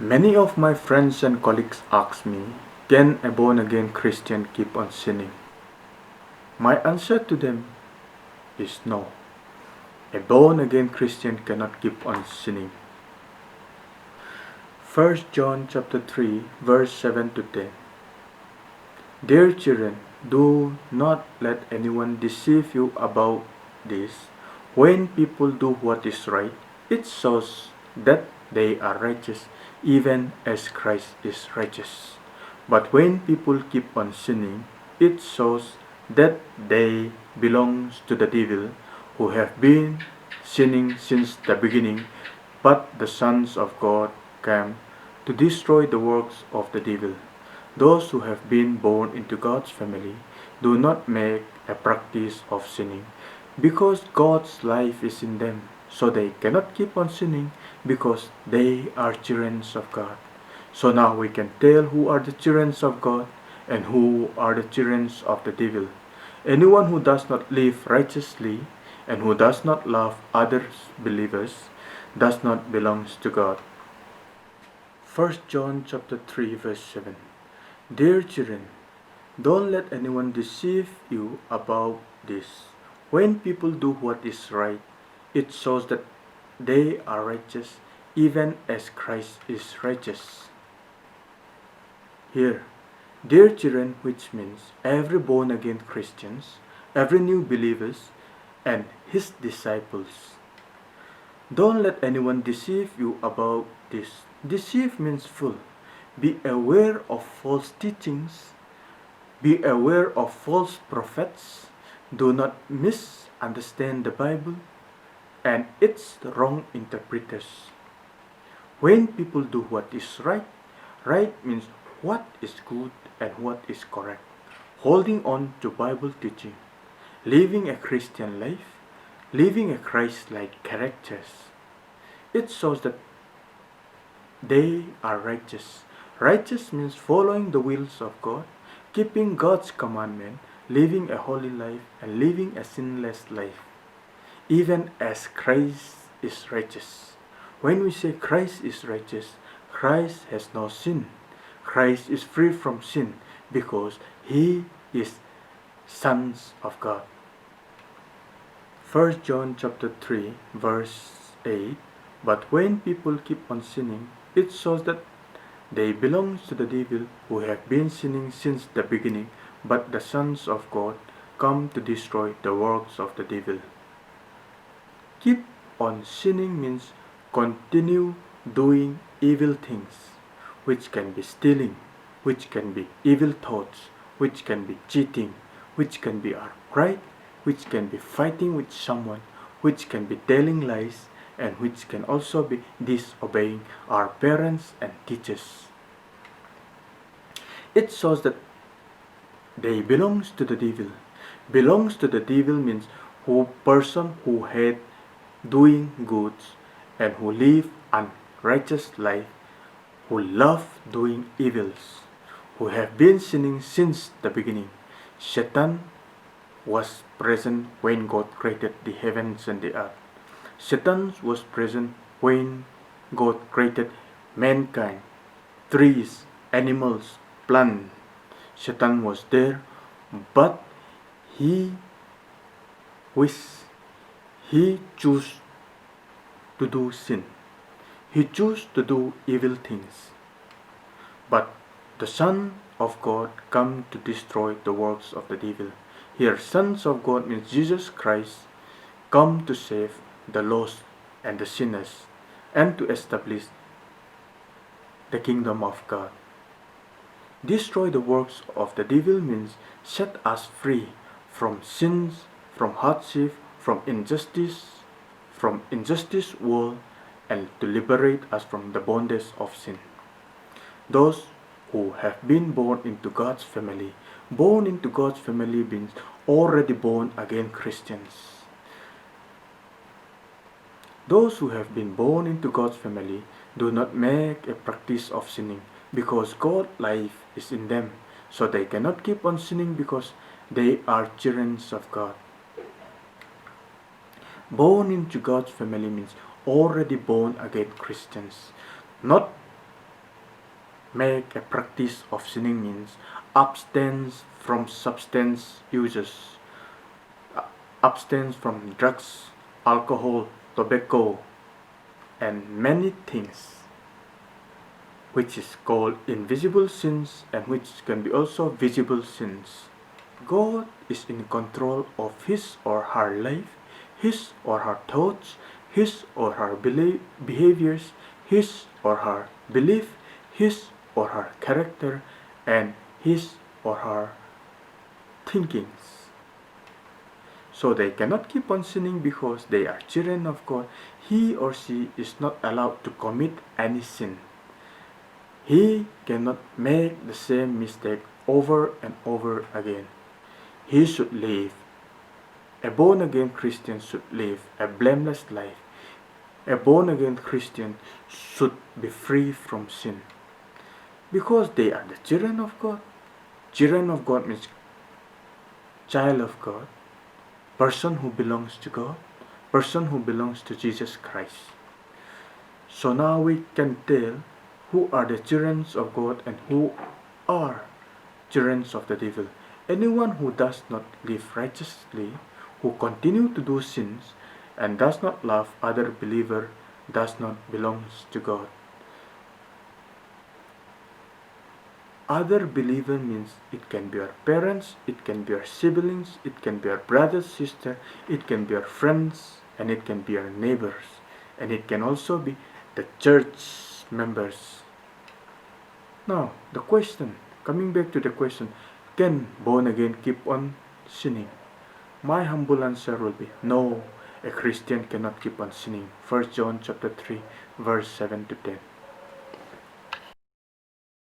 Many of my friends and colleagues ask me, can a born again Christian keep on sinning? My answer to them is no. A born again Christian cannot keep on sinning. 1 John chapter 3 verse 7 to 10. Dear children, do not let anyone deceive you about this. When people do what is right, it shows that they are righteous, even as Christ is righteous. But when people keep on sinning, it shows that they belong to the devil, who have been sinning since the beginning. But the sons of God came to destroy the works of the devil. Those who have been born into God's family do not make a practice of sinning, because God's life is in them, so they cannot keep on sinning because they are children of God. So now we can tell who are the children of God and who are the children of the devil. Anyone who does not live righteously and who does not love other believers does not belong to God. 1 John chapter 3 verse 7. Dear children, don't let anyone deceive you about this. When people do what is right, it shows that they are righteous, even as Christ is righteous. Here, dear children, which means every born again Christians, every new believers, and his disciples. Don't let anyone deceive you about this. Deceive means fool. Be aware of false teachings. Be aware of false prophets. Do not misunderstand the Bible and its wrong interpreters. When people do what is right, right means what is good and what is correct. Holding on to Bible teaching, living a Christian life, living a Christ-like characters. It shows that they are righteous. Righteous means following the wills of God, keeping God's commandment, living a holy life, and living a sinless life, even as Christ is righteous. When we say Christ is righteous, Christ has no sin. Christ is free from sin because he is sons of God. 1 John chapter 3 verse 8. But when people keep on sinning, it shows that they belong to the devil, who have been sinning since the beginning. But the sons of God come to destroy the works of the devil. Keep on sinning means continue doing evil things, which can be stealing, which can be evil thoughts, which can be cheating, which can be our pride, which can be fighting with someone, which can be telling lies, and which can also be disobeying our parents and teachers. It shows that they belongs to the devil. Belongs to the devil means who person who hate doing goods and who live unrighteous life, who love doing evils, who have been sinning since the beginning. Satan was present when God created the heavens and the earth. Satan was present when God created mankind, trees, animals, plants. Satan was there, but he chose to do sin. He chose to do evil things. But the Son of God come to destroy the works of the devil. Here, sons of God means Jesus Christ come to save the lost and the sinners, and to establish the kingdom of God. Destroy the works of the devil means set us free from sins, from hardship, from injustice world, and to liberate us from the bondage of sin. Those who have been born into God's family means already born again Christians. Those who have been born into God's family do not make a practice of sinning because God's life is in them, so they cannot keep on sinning because they are children of God. Born into God's family means already born again Christians, not make a practice of sinning means abstain from substance uses, abstain from drugs, alcohol, tobacco, and many things which is called invisible sins and which can be also visible sins. God is in control of his or her life, his or her thoughts, his or her behaviors, his or her belief, his or her character, and his or her thinkings. So they cannot keep on sinning because they are children of God. He or she is not allowed to commit any sin. He cannot make the same mistake over and over again. He should live. A born again Christian should live a blameless life. A born again Christian should be free from sin. Because they are the children of God. Children of God means child of God, person who belongs to God, person who belongs to Jesus Christ. So now we can tell who are the children of God and who are children of the devil. Anyone who does not live righteously, who continue to do sins, and does not love other believer, does not belong to God. Other believer means it can be our parents, it can be our siblings, it can be our brothers, sister, it can be our friends, and it can be our neighbors, and it can also be the church members. Now, the question, coming back to the question, can born again keep on sinning? My humble answer will be no, a Christian cannot keep on sinning. 1 John chapter 3 verse 7 to 10.